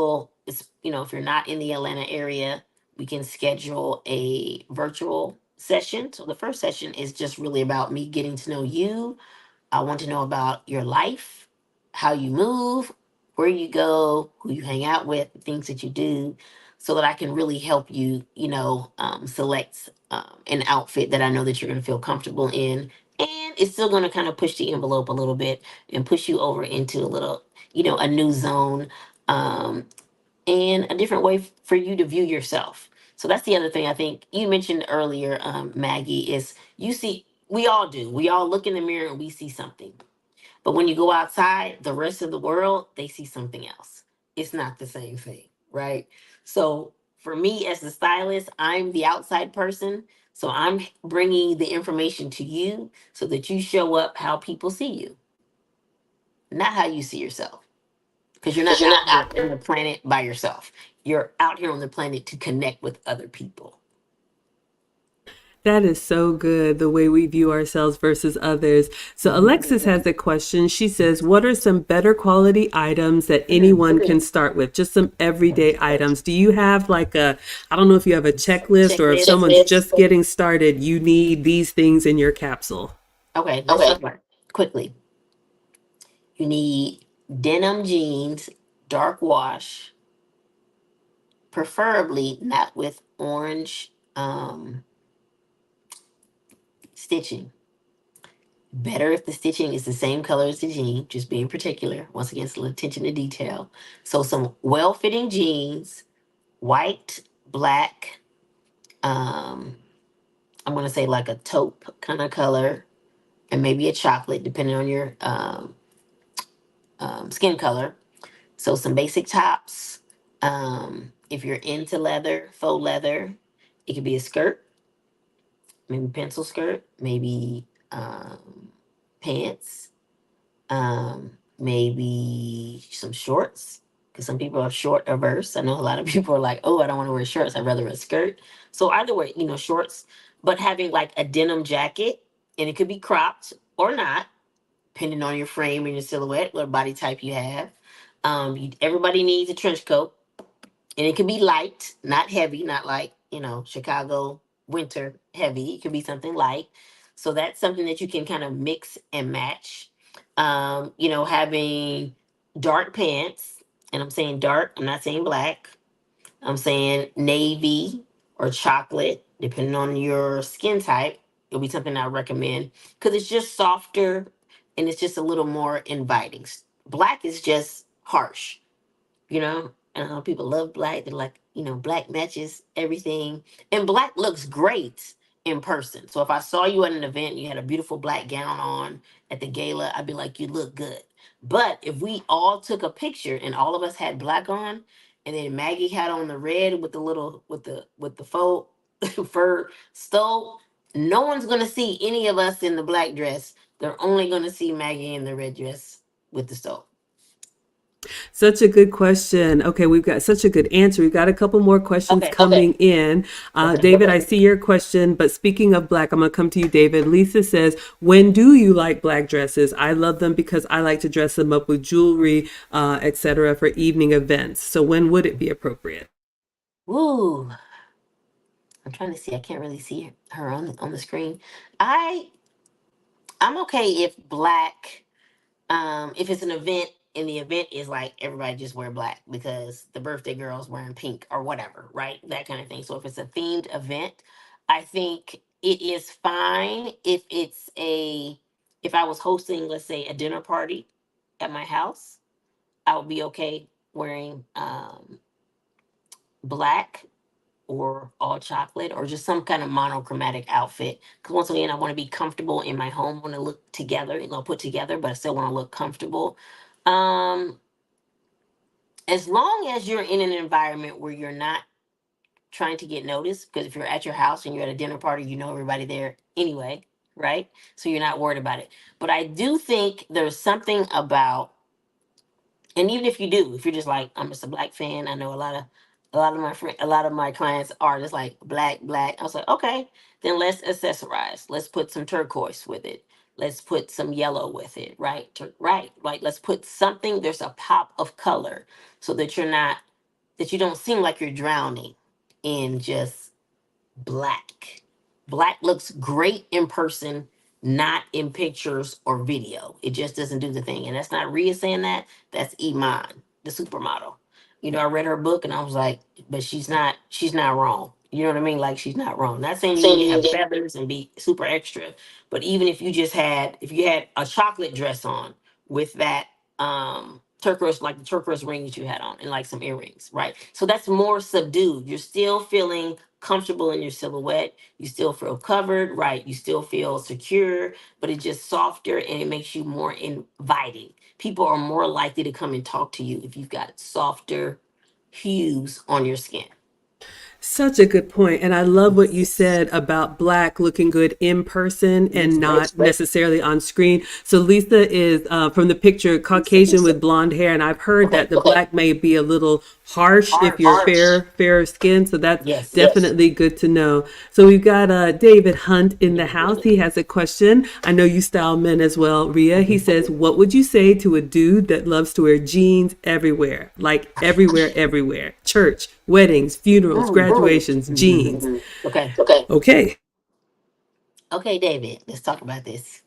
if you're not in the Atlanta area, we can schedule a virtual session. So the first session is just really about me getting to know you. I want to know about your life, how you move, where you go, who you hang out with, the things that you do, so that I can really help you, select an outfit that I know that you're going to feel comfortable in. And it's still going to kind of push the envelope a little bit and push you over into a little, a new zone, um, and a different way for you to view yourself. So that's the other thing I think you mentioned earlier, Maggie, is we all do. We all look in the mirror and we see something. But when you go outside, the rest of the world, they see something else. It's not the same thing, right? So for me as the stylist, I'm the outside person. So I'm bringing the information to you so that you show up how people see you, not how you see yourself. Because you're not out here on the planet by yourself. You're out here on the planet to connect with other people. That is so good, the way we view ourselves versus others. So, Alexis has a question. She says, what are some better quality items that anyone can start with? Just some everyday items. Do you have I don't know if you have a checklist or if someone's just getting started, you need these things in your capsule? Okay, let's start quickly. You need denim jeans, dark wash, preferably not with orange stitching. Better if the stitching is the same color as the jean, just being particular. Once again, it's a little attention to detail. So some well-fitting jeans, white, black, I'm gonna say like a taupe kind of color, and maybe a chocolate, depending on your skin color. So some basic tops. If you're into leather, faux leather, it could be a skirt, maybe pencil skirt, maybe pants, maybe some shorts. Because some people are short averse. I know a lot of people are like, "Oh, I don't want to wear shorts. I'd rather wear a skirt." So either way, shorts, but having like a denim jacket, and it could be cropped or not, depending on your frame and your silhouette, what body type you have. Everybody needs a trench coat, and it can be light, not heavy, not like Chicago winter heavy. It could be something light. So that's something that you can kind of mix and match. Having dark pants, and I'm saying dark. I'm not saying black. I'm saying navy or chocolate, depending on your skin type. It'll be something I recommend because it's just softer and it's just a little more inviting. Black is just harsh, and I know people love black. They're like, black matches everything. And black looks great in person. So if I saw you at an event and you had a beautiful black gown on at the gala, I'd be like, you look good. But if we all took a picture and all of us had black on, and then Maggie had on the red with the little with the faux fur stole, no one's gonna see any of us in the black dress. They're only gonna see Maggie in the red dress with the stole. Such a good question. Okay, we've got such a good answer. We've got a couple more questions Okay. coming in. Okay. David, I see your question, but speaking of black, I'm going to come to you, David. Lisa says, when do you like black dresses? I love them because I like to dress them up with jewelry, etc., for evening events. So when would it be appropriate? Ooh, I'm trying to see. I can't really see her on the screen. I I'm okay if black, if it's an event and the event is like everybody just wear black because the birthday girl's wearing pink or whatever, right? That kind of thing. So if it's a themed event, I think it is fine if if I was hosting, let's say, a dinner party at my house, I would be okay wearing black or all chocolate or just some kind of monochromatic outfit. Because once again, I want to be comfortable in my home. I want to look together, put together, but I still want to look comfortable. Um, as long as you're in an environment where you're not trying to get noticed, because if you're at your house and you're at a dinner party, you know everybody there anyway, right? So you're not worried about it. But I do think there's something about, and even if you do, if you're just like, I'm just a black fan, I know a lot of my clients are just like black, black. I was like, okay, then let's accessorize. Let's put some turquoise with it. Let's put some yellow with it, right? Right. Like let's put something, there's a pop of color so that you don't seem like you're drowning in just black. Black looks great in person, not in pictures or video. It just doesn't do the thing. And that's not Rhea saying that. That's Iman, the supermodel. I read her book and I was like, but she's not wrong. You know what I mean? Like she's not wrong. Not saying you need to have feathers and be super extra, but even if you had a chocolate dress on with that turquoise, like the turquoise ring that you had on and like some earrings, right? So that's more subdued. You're still feeling comfortable in your silhouette. You still feel covered, right? You still feel secure, but it's just softer and it makes you more inviting. People are more likely to come and talk to you if you've got softer hues on your skin. Such a good point. And I love what you said about black looking good in person and not necessarily on screen. So Lisa is from the picture, Caucasian with blonde hair. And I've heard Okay. that the black may be a little harsh if you're fairer skin. So that's Yes. definitely good to know. So we've got David Hunt in the house. He has a question. I know you style men as well, Rhea. He says, what would you say to a dude that loves to wear jeans everywhere? Like everywhere, everywhere. Church, weddings, funerals, graduations, jeans. Okay. Okay. Okay, David, let's talk about this.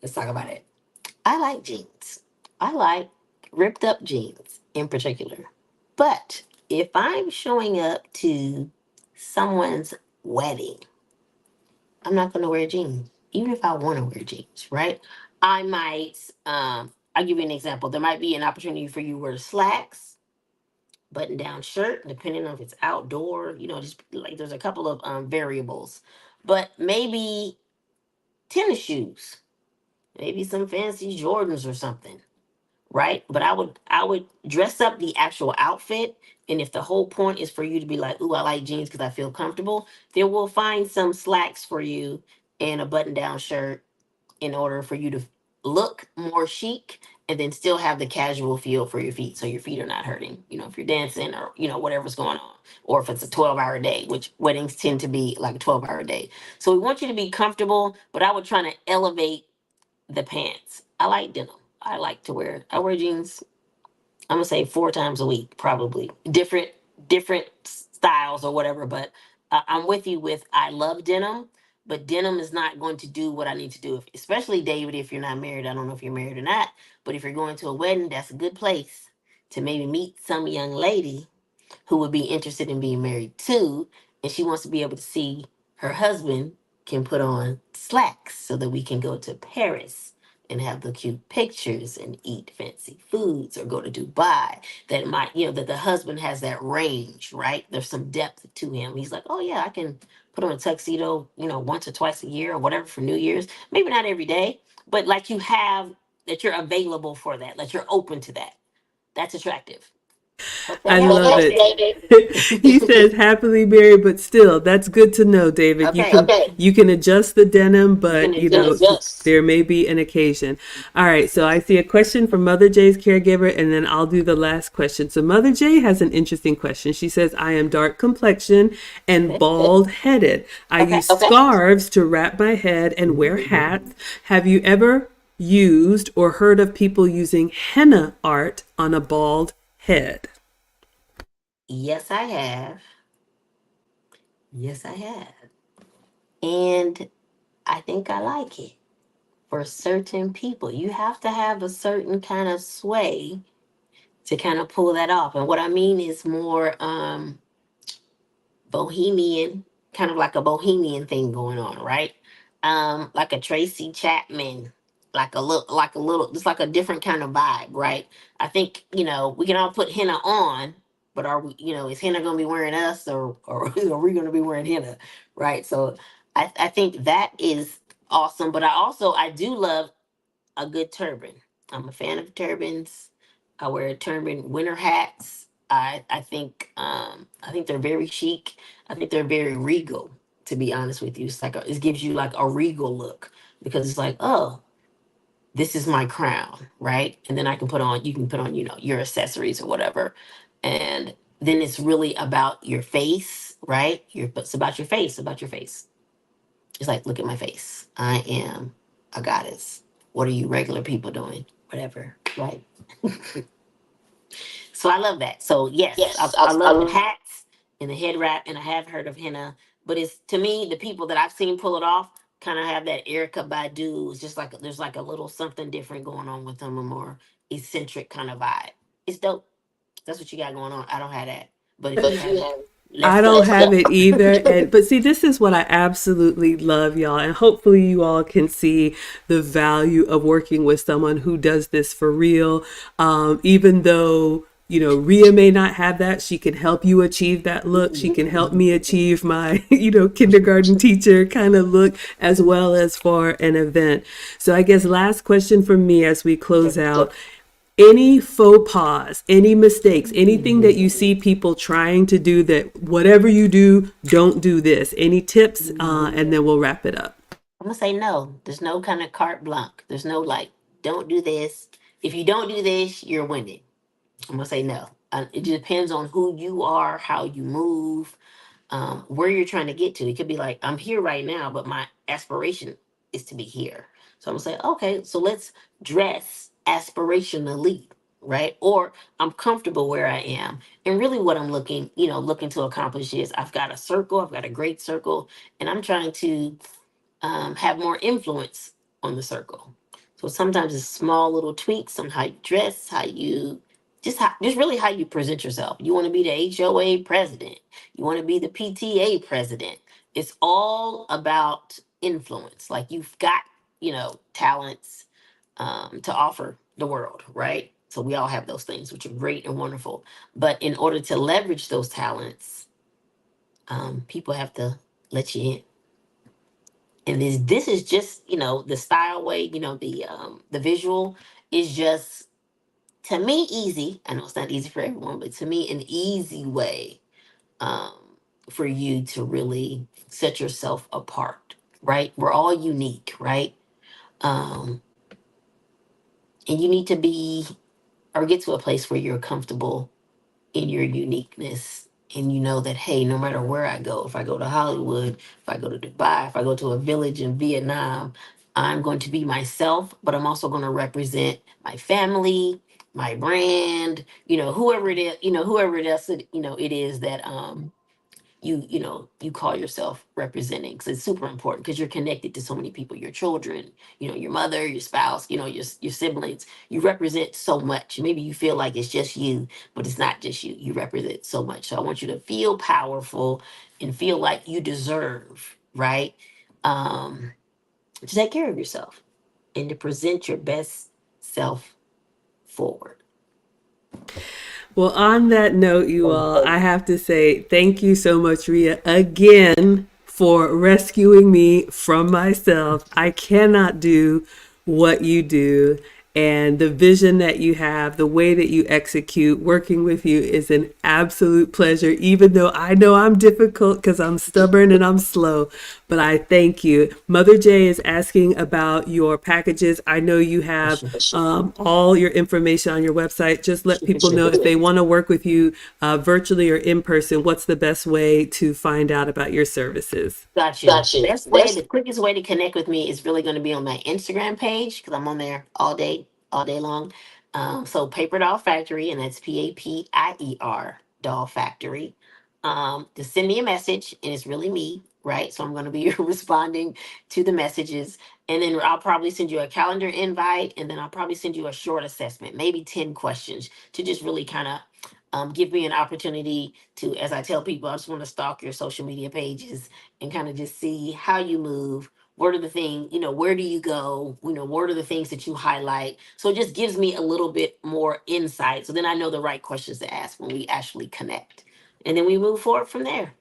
Let's talk about it. I like jeans. I like ripped up jeans in particular. But if I'm showing up to someone's wedding, I'm not going to wear jeans, even if I want to wear jeans, right? I might, I'll give you an example. There might be an opportunity for you to wear slacks, button down shirt, depending on if it's outdoor, just like there's a couple of variables. But maybe tennis shoes, maybe some fancy Jordans or something, right? But I would dress up the actual outfit, and if the whole point is for you to be like, "Ooh, I like jeans because I feel comfortable," then we'll find some slacks for you and a button-down shirt in order for you to look more chic and then still have the casual feel for your feet, so your feet are not hurting. If you're dancing or whatever's going on, or if it's a 12-hour day, which weddings tend to be like a 12-hour day. So we want you to be comfortable, but I would try to elevate the pants. I like denim. I wear jeans, I'm gonna say 4 times a week, probably different styles or whatever. But I'm with you with I love denim, but denim is not going to do what I need to do. Especially David, if you're not married, I don't know if you're married or not, but if you're going to a wedding, that's a good place to maybe meet some young lady who would be interested in being married too, and she wants to be able to see her husband can put on slacks so that we can go to Paris and have the cute pictures and eat fancy foods or go to Dubai. That might, that the husband has that range, right? There's some depth to him. He's like, oh yeah, I can put on a tuxedo, once or twice a year or whatever for New Year's. Maybe not every day, but like you have that you're available for that you're open to that. That's attractive. Hope that I helps, love it. He says David. happily married, but still, that's good to know, David. Okay. You can adjust the denim, You can but adjust. there may be an occasion. All right, so I see a question from Mother J's caregiver, and then I'll do the last question. So Mother J has an interesting question. She says, I am dark complexion and bald headed. I use scarves to wrap my head and wear hats. Have you ever used or heard of people using henna art on a bald head? Yes, I have. Yes, I have. And I think I like it. For certain people, you have to have a certain kind of sway to kind of pull that off. And what I mean is more bohemian, kind of like a bohemian thing going on, right? Like a Tracy Chapman, like a little, just like a different kind of vibe, right? I think we can all put henna on, but are we, is henna going to be wearing us, or are we going to be wearing henna, right? So I think that is awesome. But I do love a good turban. I'm a fan of turbans. I wear a turban, winter hats. I think they're very chic. I think they're very regal. To be honest with you, it gives you like a regal look because it's like, oh, this is my crown, right? And then you can put on your accessories or whatever, and then it's really about your face, right? It's about your face, about your face. It's like, look at my face. I am a goddess. What are you regular people doing? Whatever, right? So I love that. So yes, Yes, I love the I hats and the head wrap, and I have heard of henna. But it's, to me, the people that I've seen pull it off kind of have that Erica Badu. It's just like there's like a little something different going on with them, a more eccentric kind of vibe. It's dope. That's what you got going on. I don't have that, but if you But have you it, have let's I go. don't have it either. And but see, this is what I absolutely love, y'all. And hopefully you all can see the value of working with someone who does this for real. Even though, Rhea may not have that, she can help you achieve that look. She can help me achieve my, kindergarten teacher kind of look as well as for an event. So I guess last question from me as we close out, any faux pas, any mistakes, anything that you see people trying to do that whatever you do, don't do this. Any tips? And then we'll wrap it up. I'm gonna say no. There's no kind of carte blanche. There's no like, don't do this. If you don't do this, you're winning. I'm gonna say no. It depends on who you are, how you move, where you're trying to get to. It could be like, I'm here right now, but my aspiration is to be here. So I'm gonna say, okay, so let's dress aspirationally, right? Or I'm comfortable where I am. And really what I'm looking to accomplish is I've got a circle, I've got a great circle, and I'm trying to have more influence on the circle. So sometimes it's small little tweaks on how you dress, just really how you present yourself. You want to be the HOA president. You want to be the PTA president. It's all about influence. Like you've got, talents to offer the world, right? So we all have those things, which are great and wonderful. But in order to leverage those talents, people have to let you in. And this is just the style way, the visual is just, to me, easy. I know it's not easy for everyone, but to me, an easy way um for you to really set yourself apart, right? We're all unique, right? um and you need to be, or get to a place where you're comfortable in your uniqueness, and you know that, hey, no matter where I go, if I go to Hollywood, if I go to Dubai, if I go to a village in Vietnam, I'm going to be myself, but I'm also going to represent my family, my brand, whoever it is, it is that you call yourself representing, because it's super important, because you're connected to so many people, your children, your mother, your spouse, your siblings. You represent so much. Maybe you feel like it's just you, but it's not just you. You represent so much. So I want you to feel powerful and feel like you deserve, right? um to take care of yourself and to present your best self forward. Well, on that note, you all, I have to say thank you so much, Rhea, again for rescuing me from myself. I cannot do what you do. And the vision that you have, the way that you execute, working with you is an absolute pleasure, even though I know I'm difficult because I'm stubborn and I'm slow. But I thank you. Mother J is asking about your packages. I know you have all your information on your website. Just let people know if they want to work with you virtually or in person, what's the best way to find out about your services? Got you. Got you. The That's quickest way to connect with me is really going to be on my Instagram page, because I'm on there all day long. So Paper Doll Factory, and that's Papierdoll Factory. To send me a message, and it's really me. right? So I'm going to be responding to the messages. And then I'll probably send you a calendar invite. And then I'll probably send you a short assessment, maybe 10 questions to just really kind of give me an opportunity to, as I tell people, I just want to stalk your social media pages and kind of just see how you move. What are the things, where do you go? What are the things that you highlight? So it just gives me a little bit more insight. So then I know the right questions to ask when we actually connect. And then we move forward from there.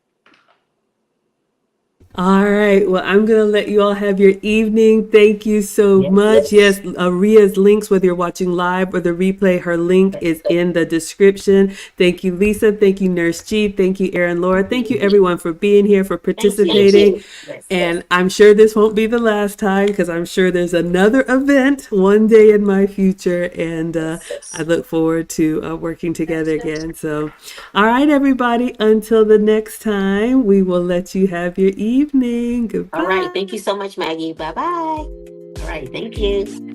All right. Well, I'm going to let you all have your evening. Thank you so Yes, much. yes. Yes, Rhea's links, whether you're watching live or the replay, her link is in the description. Thank you, Lisa. Thank you, Nurse G. Thank you, Erin Laura. Thank you, everyone, for being here, for Thank you. participating. Yes, yes. And I'm sure this won't be the last time because I'm sure there's another event one day in my future. And Yes, I yes. look forward to working together again. So, all right, everybody, until the next time, we will let you have your evening. All right. Goodbye. Thank you so much, Maggie. Bye bye. All right. Thank you.